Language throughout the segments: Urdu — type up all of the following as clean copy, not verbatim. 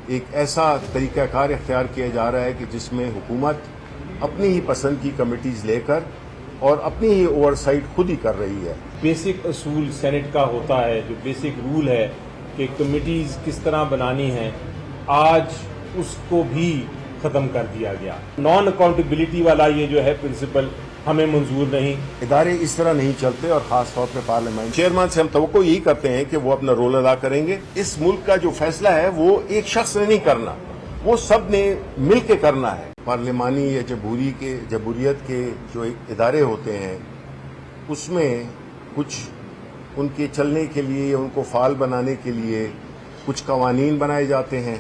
ایک ایسا طریقہ کار اختیار کیا جا رہا ہے کہ جس میں حکومت اپنی ہی پسند کی کمیٹیز لے کر اور اپنی ہی اوورسائٹ خود ہی کر رہی ہے۔ بیسک اصول سینٹ کا ہوتا ہے، جو بیسک رول ہے کہ کمیٹیز کس طرح بنانی ہیں، آج اس کو بھی ختم کر دیا گیا۔ نان اکاؤنٹیبلٹی والا یہ جو ہے پرنسپل ہمیں منظور نہیں۔ ادارے اس طرح نہیں چلتے، اور خاص طور پہ پارلیمنٹ چیئرمین سے ہم توقع یہی کرتے ہیں کہ وہ اپنا رول ادا کریں گے۔ اس ملک کا جو فیصلہ ہے وہ ایک شخص نے نہیں کرنا، وہ سب نے مل کے کرنا ہے۔ پارلیمانی یا جمہوریت کے جو ادارے ہوتے ہیں اس میں کچھ ان کے چلنے کے لیے یا ان کو فعال بنانے کے لیے کچھ قوانین بنائے جاتے ہیں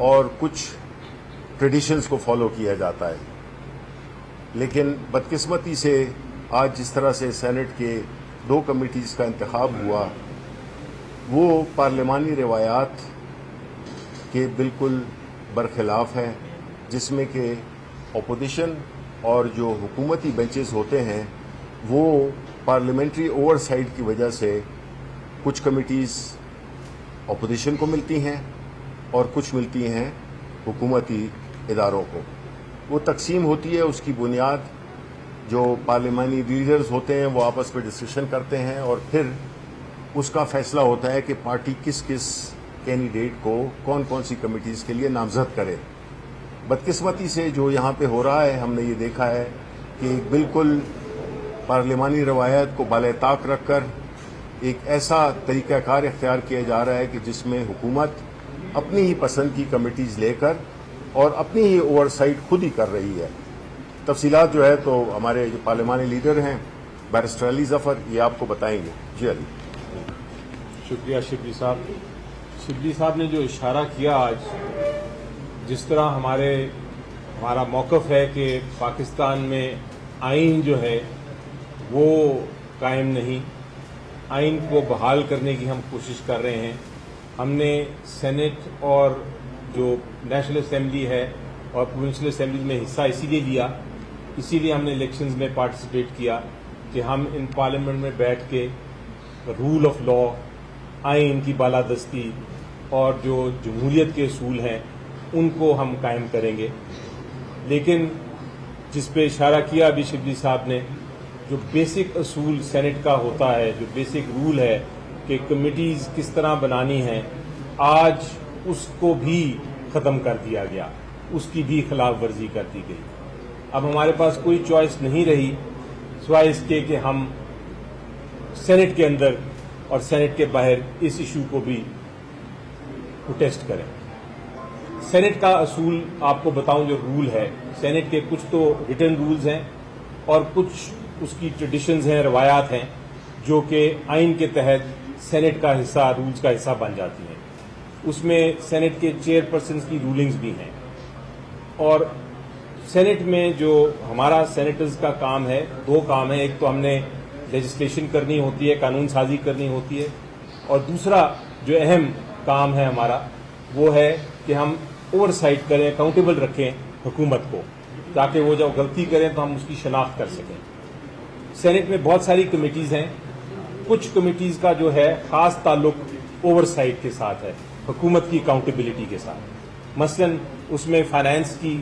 اور کچھ ٹریڈیشنز کو فالو کیا جاتا ہے، لیکن بدقسمتی سے آج جس طرح سے سینٹ کے 2 کمیٹیز کا انتخاب ہوا وہ پارلیمانی روایات کے بالکل برخلاف ہے، جس میں کہ اپوزیشن اور جو حکومتی بینچز ہوتے ہیں وہ پارلیمنٹری اوور سائٹ کی وجہ سے کچھ کمیٹیز اپوزیشن کو ملتی ہیں اور کچھ ملتی ہیں حکومتی اداروں کو۔ وہ تقسیم ہوتی ہے، اس کی بنیاد جو پارلیمانی لیڈرز ہوتے ہیں وہ آپس میں ڈسکشن کرتے ہیں اور پھر اس کا فیصلہ ہوتا ہے کہ پارٹی کس کینڈیڈیٹ کو کون کون سی کمیٹیز کے لیے نامزد کرے۔ بدقسمتی سے جو یہاں پہ ہو رہا ہے، ہم نے یہ دیکھا ہے کہ بالکل پارلیمانی روایت کو بالائے طاق رکھ کر ایک ایسا طریقہ کار اختیار کیا جا رہا ہے کہ جس میں حکومت اپنی ہی پسند کی کمیٹیز لے کر اور اپنی ہی اوورسائٹ خود ہی کر رہی ہے۔ تفصیلات جو ہے تو ہمارے جو پارلیمانی لیڈر ہیں بیرسٹر علی ظفر یہ آپ کو بتائیں گے۔ جی علی۔ شکریہ شبلی صاحب۔ شبلی صاحب نے جو اشارہ کیا آج، جس طرح ہمارا موقف ہے کہ پاکستان میں آئین جو ہے وہ قائم نہیں، آئین کو بحال کرنے کی ہم کوشش کر رہے ہیں۔ ہم نے سینٹ اور جو نیشنل اسمبلی ہے اور پروونشل اسمبلی میں حصہ اسی لیے ہم نے الیکشنز میں پارٹیسپیٹ کیا کہ ہم ان پارلیمنٹ میں بیٹھ کے رول آف لا، آئین کی بالادستی اور جو جمہوریت کے اصول ہیں ان کو ہم قائم کریں گے۔ لیکن جس پہ اشارہ کیا ابھی شبلی صاحب نے، جو بیسک اصول سینٹ کا ہوتا ہے، جو بیسک رول ہے کہ کمیٹیز کس طرح بنانی ہیں، آج اس کو بھی ختم کر دیا گیا، اس کی بھی خلاف ورزی کر دی گئی۔ اب ہمارے پاس کوئی چوائس نہیں رہی سوائے اس کے کہ ہم سینٹ کے اندر اور سینٹ کے باہر اس ایشو کو بھی پروٹیسٹ کریں۔ سینٹ کا اصول آپ کو بتاؤں، جو رول ہے سینٹ کے، کچھ تو ریٹن رولز ہیں اور کچھ اس کی ٹریڈیشنز ہیں، روایات ہیں جو کہ آئین کے تحت سینٹ کا حصہ، رولز کا حصہ بن جاتی ہیں۔ اس میں سینٹ کے چیئر پرسنز کی رولنگز بھی ہیں، اور سینٹ میں جو ہمارا سینیٹرز کا کام ہے، 2 کام ہیں۔ ایک تو ہم نے لیجسلیشن کرنی ہوتی ہے، قانون سازی کرنی ہوتی ہے، اور دوسرا جو اہم کام ہے ہمارا وہ ہے کہ ہم اوور سائٹ کریں، اکاؤنٹیبل رکھیں حکومت کو، تاکہ وہ جب غلطی کریں تو ہم اس کی شناخت کر سکیں۔ سینٹ میں بہت ساری کمیٹیز ہیں، کچھ کمیٹیز کا جو ہے خاص تعلق اوور سائٹ کے ساتھ ہے، حکومت کی اکاؤنٹیبلٹی کے ساتھ۔ مثلاً اس میں فائنانس کی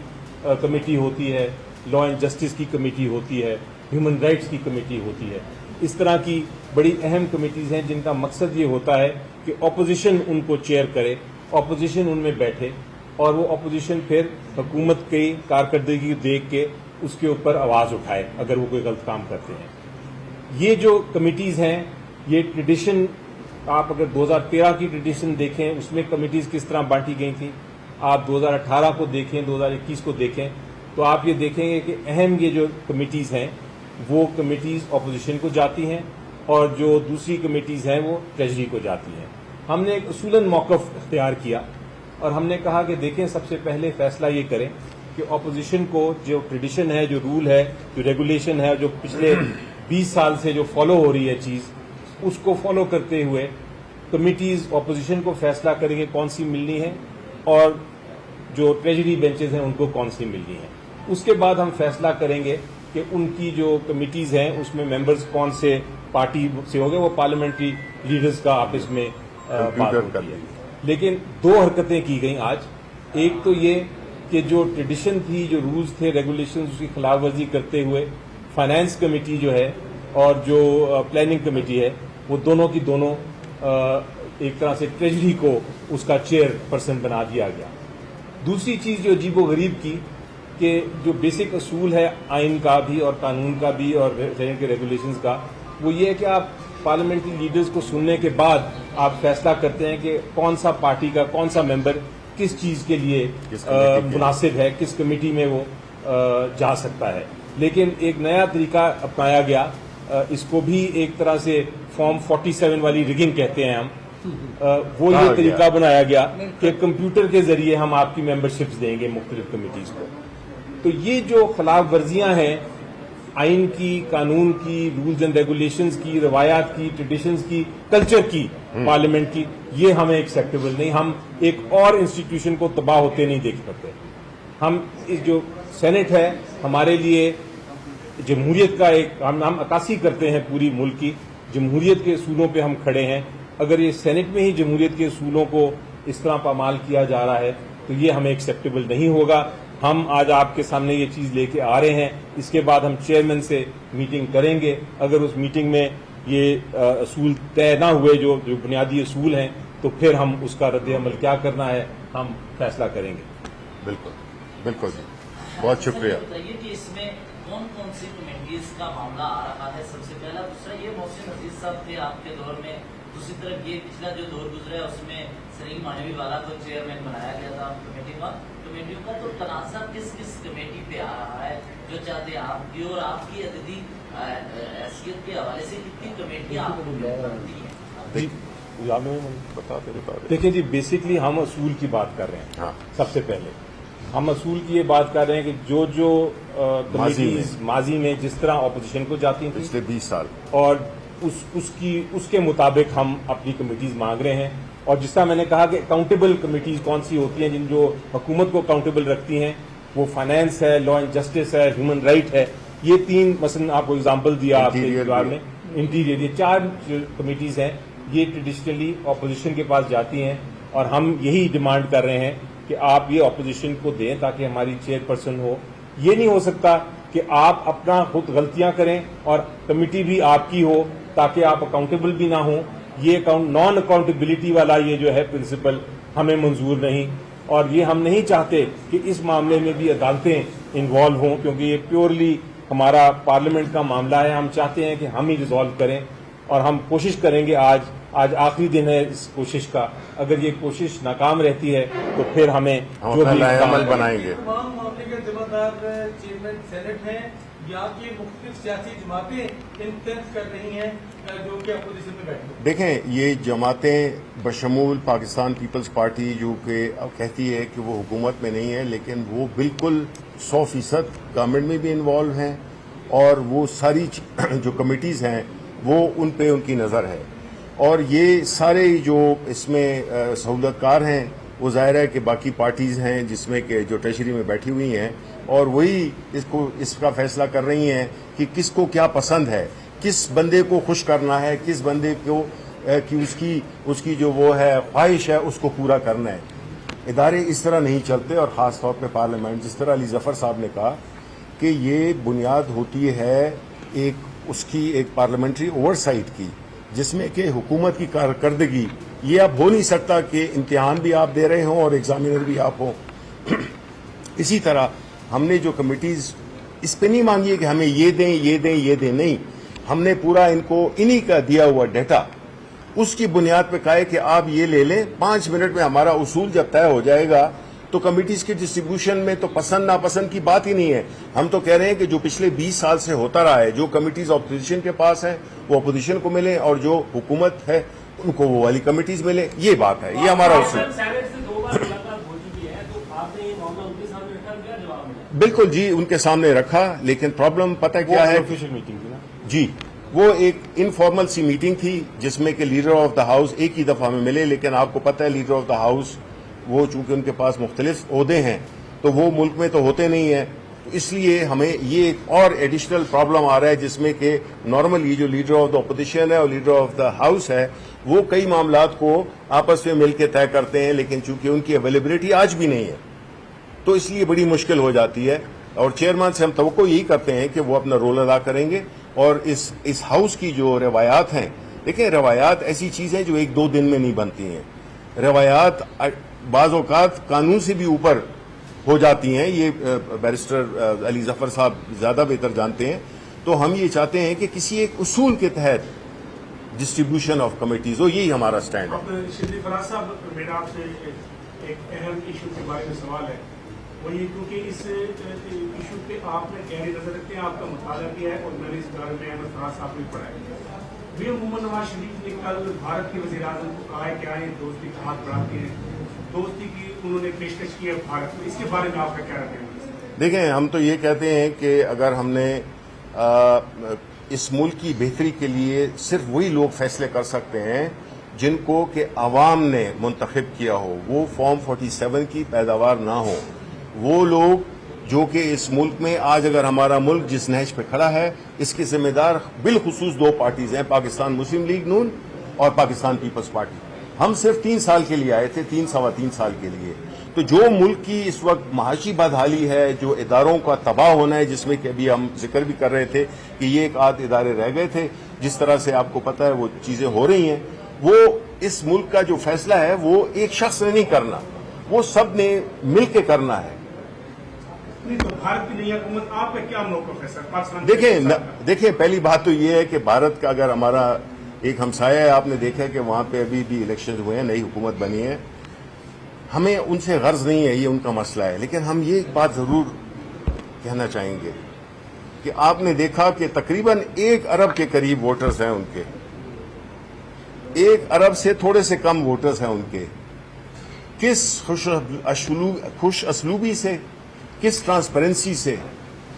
کمیٹی ہوتی ہے، لا اینڈ جسٹس کی کمیٹی ہوتی ہے، ہیومن رائٹس کی کمیٹی ہوتی ہے۔ اس طرح کی بڑی اہم کمیٹیز ہیں جن کا مقصد یہ ہوتا ہے کہ اپوزیشن ان کو چیئر کرے، اپوزیشن ان میں بیٹھے، اور وہ اپوزیشن پھر حکومت کی کارکردگی دیکھ کے اس کے اوپر آواز اٹھائے اگر وہ کوئی غلط کام کرتے ہیں۔ یہ جو کمیٹیز ہیں، یہ ٹریڈیشن، آپ اگر 2013 کی ٹریڈیشن دیکھیں اس میں کمیٹیز کس طرح بانٹی گئی تھیں، آپ 2018 کو دیکھیں، 2021 کو دیکھیں، تو آپ یہ دیکھیں گے کہ اہم یہ جو کمیٹیز ہیں وہ کمیٹیز اپوزیشن کو جاتی ہیں اور جو دوسری کمیٹیز ہیں وہ ٹریجری کو جاتی ہیں۔ ہم نے ایک اصولاً موقف اختیار کیا اور ہم نے کہا کہ دیکھیں، سب سے پہلے فیصلہ یہ کریں کہ اپوزیشن کو جو ٹریڈیشن ہے، جو رول ہے، جو ریگولیشن ہے، جو پچھلے 20 سال سے جو فالو ہو رہی ہے چیز، اس کو فالو کرتے ہوئے کمیٹیز اپوزیشن کو فیصلہ کریں گے کون سی ملنی ہے اور جو ٹریجری بینچز ہیں ان کو کون سی ملنی ہے۔ اس کے بعد ہم فیصلہ کریں گے کہ ان کی جو کمیٹیز ہیں اس میں ممبرز کون سے پارٹی سے ہو گئے، وہ پارلیمنٹری لیڈرز کا آپس میں بات ہوتی ہے۔ لیکن دو حرکتیں کی گئیں آج. ایک تو یہ کہ جو ٹریڈیشن تھی, جو رولز تھے, ریگولیشنز, اس کی خلاف ورزی کرتے ہوئے فائنانس کمیٹی جو ہے اور جو پلاننگ کمیٹی ہے وہ دونوں کی دونوں ایک طرح سے ٹریجری کو اس کا چیئر پرسن بنا دیا گیا. دوسری چیز جو عجیب و غریب کی کہ جو بیسک اصول ہے آئین کا بھی اور قانون کا بھی اور کے ریگولیشنز کا, وہ یہ ہے کہ آپ پارلیمنٹری لیڈرز کو سننے کے بعد آپ فیصلہ کرتے ہیں کہ کون سا پارٹی کا کون سا ممبر کس چیز کے لیے مناسب ہے, کس کمیٹی میں وہ جا سکتا ہے. لیکن ایک نیا طریقہ اپنایا گیا, اس کو بھی ایک طرح سے فارم 47 والی ریگنگ کہتے ہیں ہم, وہ یہ طریقہ بنایا گیا کہ کمپیوٹر کے ذریعے ہم آپ کی ممبرشپس دیں گے مختلف کمیٹیز کو. تو یہ جو خلاف ورزیاں ہیں آئین کی, قانون کی, رولز اینڈ ریگولیشنز کی, روایات کی, ٹریڈیشنز کی, کلچر کی, پارلیمنٹ کی, یہ ہمیں ایکسیپٹیبل نہیں. ہم ایک اور انسٹیٹیوشن کو تباہ ہوتے نہیں دیکھ سکتے. ہم اس جو سینٹ ہے ہمارے لیے جمہوریت کا ایک ہم عکاسی کرتے ہیں پوری ملک کی, جمہوریت کے اصولوں پہ ہم کھڑے ہیں. اگر یہ سینٹ میں ہی جمہوریت کے اصولوں کو اس طرح پامال کیا جا رہا ہے تو یہ ہمیں ایکسیپٹیبل نہیں ہوگا. ہم آج آپ کے سامنے یہ چیز لے کے آ رہے ہیں, اس کے بعد ہم چیئرمین سے میٹنگ کریں گے. اگر اس میٹنگ میں یہ اصول طے نہ ہوئے جو بنیادی اصول ہیں تو پھر ہم اس کا رد عمل کیا کرنا ہے ہم فیصلہ کریں گے. بالکل بالکل جی, بہت شکریہ. بتائیے کہ اس میں کون کون سی کمیٹیز کا معاملہ آ رہا ہے سب سے پہلا. دوسرا یہ محسن عزیز صاحب تھے آپ کے دور میں, دوسری طرف یہ پچھلا جو دور گزرا ہے اس میں سلیم مانوی والا کو چیئرمین بنایا گیا تھا کمیٹیوں کا. تو تنازع کس کس کمیٹی پہ آ رہا ہے جو چاہتے ہیں آپ کی, اور آپ کی عددی حیثیت کے حوالے سے کتنی کمیٹیاں آپ کو بنتی ہیں؟ دیکھیں جی, بیسکلی ہم اصول کی بات کر رہے ہیں. سب سے پہلے ہم اصول کی یہ بات کر رہے ہیں کہ جو کمیٹیز ماضی میں جس طرح اپوزیشن کو جاتی تھیں پچھلے 20 سال اور اس کے مطابق ہم اپنی کمیٹیز مانگ رہے ہیں. اور جس طرح میں نے کہا کہ اکاؤنٹیبل کمیٹیز کون سی ہوتی ہیں جن جو حکومت کو اکاؤنٹیبل رکھتی ہیں, وہ فائنانس ہے, لا اینڈ جسٹس ہے, ہیومن رائٹ ہے. یہ تین مثلا آپ کو اگزامپل دیا آپ کے بارے میں, انٹیریئر, یہ 4 کمیٹیز ہیں. یہ ٹریڈیشنلی اپوزیشن کے پاس جاتی ہیں اور ہم یہی ڈیمانڈ کر رہے ہیں کہ آپ یہ اپوزیشن کو دیں تاکہ ہماری چیئر پرسن ہو. یہ نہیں ہو سکتا کہ آپ اپنا خود غلطیاں کریں اور کمیٹی بھی آپ کی ہو تاکہ آپ اکاؤنٹیبل بھی نہ ہوں. یہ نان اکاؤنٹیبلٹی والا یہ جو ہے پرنسپل ہمیں منظور نہیں, اور یہ ہم نہیں چاہتے کہ اس معاملے میں بھی عدالتیں انوالو ہوں, کیونکہ یہ پیورلی ہمارا پارلیمنٹ کا معاملہ ہے. ہم چاہتے ہیں کہ ہم ہی ریزالو کریں اور ہم کوشش کریں گے. آج آخری دن ہے اس کوشش کا. اگر یہ کوشش ناکام رہتی ہے تو پھر ہمیں جو بھی عمل بنائیں گے. تمام معاملے کے ذمہ دار چیئرمین سینٹ ہیں یا کہ مختلف سیاسی جماعتیں انفلوئنس کر رہی ہیں جو کہ اپوزیشن میں بیٹھی ہیں؟ دیکھیں, یہ جماعتیں بشمول پاکستان پیپلز پارٹی جو کہ کہتی ہے کہ وہ حکومت میں نہیں ہے, لیکن وہ بالکل 100% گورنمنٹ میں بھی انوالو ہیں, اور وہ ساری جو کمیٹیز ہیں وہ ان پہ ان کی نظر ہے. اور یہ سارے جو اس میں سہولت کار ہیں وہ ظاہر ہے کہ باقی پارٹیز ہیں جس میں کہ جو ٹریشری میں بیٹھی ہوئی ہیں, اور وہی اس کا فیصلہ کر رہی ہیں کہ کس کو کیا پسند ہے, کس بندے کو خوش کرنا ہے, کس بندے کو کہ اس کی جو وہ ہے خواہش ہے اس کو پورا کرنا ہے. ادارے اس طرح نہیں چلتے, اور خاص طور پہ پارلیمنٹ, جس طرح علی ظفر صاحب نے کہا کہ یہ بنیاد ہوتی ہے اس کی ایک پارلیمنٹری اوور سائٹ کی, جس میں کہ حکومت کی کارکردگی یہ اب ہو نہیں سکتا کہ امتحان بھی آپ دے رہے ہوں اور ایگزامینر بھی آپ ہوں. اسی طرح ہم نے جو کمیٹیز اس پہ نہیں مانگی ہے کہ ہمیں یہ دیں یہ دیں یہ دیں, نہیں, ہم نے پورا ان کو انہی کا دیا ہوا ڈیٹا اس کی بنیاد پہ کہا ہے کہ آپ یہ لے لیں, 5 منٹ میں ہمارا اصول جب طے ہو جائے گا تو کمیٹیز کے ڈسٹریبیوشن میں تو پسند ناپسند کی بات ہی نہیں ہے. ہم تو کہہ رہے ہیں کہ جو پچھلے 20 سال سے ہوتا رہا ہے, جو کمیٹیز اپوزیشن کے پاس ہیں وہ اپوزیشن کو ملیں, اور جو حکومت ہے ان کو وہ والی کمیٹیز ملیں. یہ بات ہے, یہ ہمارا اصول. بالکل جی, ان کے سامنے رکھا, لیکن پرابلم پتہ کیا ہے جی, وہ ایک انفارمل سی میٹنگ تھی جس میں کہ لیڈر آف دا ہاؤس ایک ہی دفعہ میں ملے, لیکن آپ کو پتہ ہے لیڈر آف دا ہاؤس وہ چونکہ ان کے پاس مختلف عہدے ہیں تو وہ ملک میں تو ہوتے نہیں ہیں, تو اس لیے ہمیں یہ ایک اور ایڈیشنل پرابلم آ رہا ہے جس میں کہ نارملی جو لیڈر آف دا اپوزیشن ہے اور لیڈر آف دا ہاؤس ہے وہ کئی معاملات کو آپس میں مل کے طے کرتے ہیں، لیکن چونکہ ان کی اویلیبلٹی آج بھی نہیں ہے تو اس لیے بڑی مشکل ہو جاتی ہے. اور چیئرمین سے ہم توقع یہی کرتے ہیں کہ وہ اپنا رول ادا کریں گے، اور اس ہاؤس کی جو روایات ہیں، دیکھیں روایات ایسی چیز ہیں جو ایک دو دن میں نہیں بنتی ہیں. روایات بعض اوقات قانون سے بھی اوپر ہو جاتی ہیں، یہ بیرسٹر علی ظفر صاحب زیادہ بہتر جانتے ہیں. تو ہم یہ چاہتے ہیں کہ کسی ایک اصول کے تحت ڈسٹریبیوشن آف کمیٹیز ہو، یہی ہمارا سٹینڈ ہے. اب شبلی فراز صاحب، میرا آپ سے ایک اہم ایشو کے بارے میں سوال ہے، وہ یہ کیونکہ اس ایشو پہ آپ نے گہری نظر رکھتے ہیں، آپ کا مطالعہ کیا ہے اور میں نے اس بارے میں احمد فراز صاحب نے پڑھا ہے. محمد نواز شریف نے کل بھارت کے وزیر اعظم کو کہا ہے کہ آئیں دوستی کا ہاتھ بڑھاتے ہیں، دوستی کی انہوں نے پیشکش کی ہے بھارت میں، اس کے بارے میں آپ کا کیا رہتے ہیں؟ دیکھیں ہم تو یہ کہتے ہیں کہ اگر ہم نے اس ملک کی بہتری کے لیے صرف وہی لوگ فیصلے کر سکتے ہیں جن کو کہ عوام نے منتخب کیا ہو، وہ فارم 47 کی پیداوار نہ ہو. وہ لوگ جو کہ اس ملک میں آج اگر ہمارا ملک جس نہج پہ کھڑا ہے اس کے ذمہ دار بالخصوص دو پارٹیز ہیں، پاکستان مسلم لیگ نون اور پاکستان پیپلز پارٹی. ہم صرف 3 سال کے لیے آئے تھے، 3 سال کے لیے. تو جو ملک کی اس وقت معاشی بدحالی ہے، جو اداروں کا تباہ ہونا ہے، جس میں کہ ابھی ہم ذکر بھی کر رہے تھے کہ یہ ایک آدھ ادارے رہ گئے تھے، جس طرح سے آپ کو پتہ ہے وہ چیزیں ہو رہی ہیں، وہ اس ملک کا جو فیصلہ ہے وہ ایک شخص نے نہیں کرنا، وہ سب نے مل کے کرنا ہے. نہیں تو بھارت کی نئی حکومت آپ کا کیا موقف ہے سر؟ پاکستان دیکھیں پہلی بات تو یہ ہے کہ بھارت کا اگر ہمارا ایک ہمسایہ ہے، آپ نے دیکھا کہ وہاں پہ ابھی بھی الیکشن ہوئے ہیں، نئی حکومت بنی ہے. ہمیں ان سے غرض نہیں ہے، یہ ان کا مسئلہ ہے. لیکن ہم یہ ایک بات ضرور کہنا چاہیں گے کہ آپ نے دیکھا کہ تقریباً 1 ارب کے قریب ووٹرز ہیں ان کے، 1 ارب سے تھوڑے سے کم ووٹرز ہیں ان کے. کس خوش اسلوبی سے، کس ٹرانسپیرنسی سے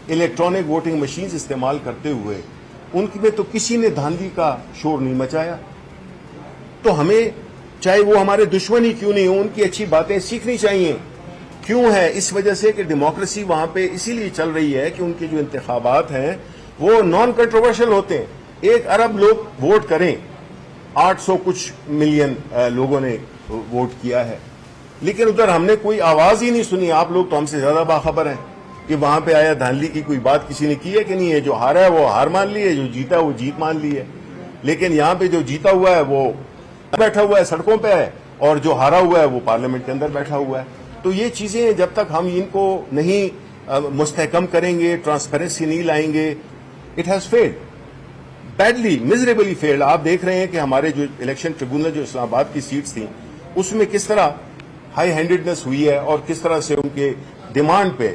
الیکٹرانک ووٹنگ مشینز استعمال کرتے ہوئے ان میں تو کسی نے دھاندلی کا شور نہیں مچایا. تو ہمیں چاہے وہ ہمارے دشمن ہی کیوں نہیں ہوں، ان کی اچھی باتیں سیکھنی چاہیے. کیوں ہے؟ اس وجہ سے کہ ڈیموکریسی وہاں پہ اسی لیے چل رہی ہے کہ ان کے جو انتخابات ہیں وہ نان کنٹروورشل ہوتے ہیں. 1 ارب لوگ ووٹ کریں، 800 کچھ ملین لوگوں نے ووٹ کیا ہے، لیکن ادھر ہم نے کوئی آواز ہی نہیں سنی. آپ لوگ تو ہم سے زیادہ باخبر ہیں کہ وہاں پہ آیا دھاندلی کی کوئی بات کسی نے کی ہے کہ نہیں ہے. جو ہارا ہے وہ ہار مان لی ہے، جو جیتا ہے وہ جیت مان لی ہے. لیکن یہاں پہ جو جیتا ہوا ہے وہ بیٹھا ہوا ہے سڑکوں پہ ہے، اور جو ہارا ہوا ہے وہ پارلیمنٹ کے اندر بیٹھا ہوا ہے. تو یہ چیزیں جب تک ہم ان کو نہیں مستحکم کریں گے، ٹرانسپیرنسی نہیں لائیں گے، it has failed badly, میزریبلی field. آپ دیکھ رہے ہیں کہ ہمارے جو الیکشن ٹریبونل جو اسلام آباد کی سیٹس تھیں اس میں کس طرح ہائی ہینڈیڈنس ہوئی ہے، اور کس طرح سے ان کے ڈیمانڈ پہ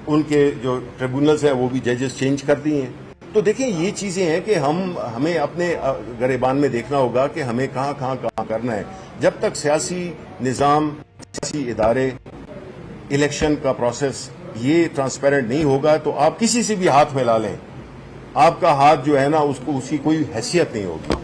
ان کے جو ٹریبونلز ہیں وہ بھی ججز چینج کر دی ہیں. تو دیکھیں یہ چیزیں ہیں کہ ہمیں اپنے گریبان میں دیکھنا ہوگا کہ ہمیں کہاں کرنا ہے. جب تک سیاسی نظام، سیاسی ادارے، الیکشن کا پروسیس یہ ٹرانسپیرنٹ نہیں ہوگا تو آپ کسی سے بھی ہاتھ ملا لیں، آپ کا ہاتھ جو ہے نا اس کی کوئی حیثیت نہیں ہوگی.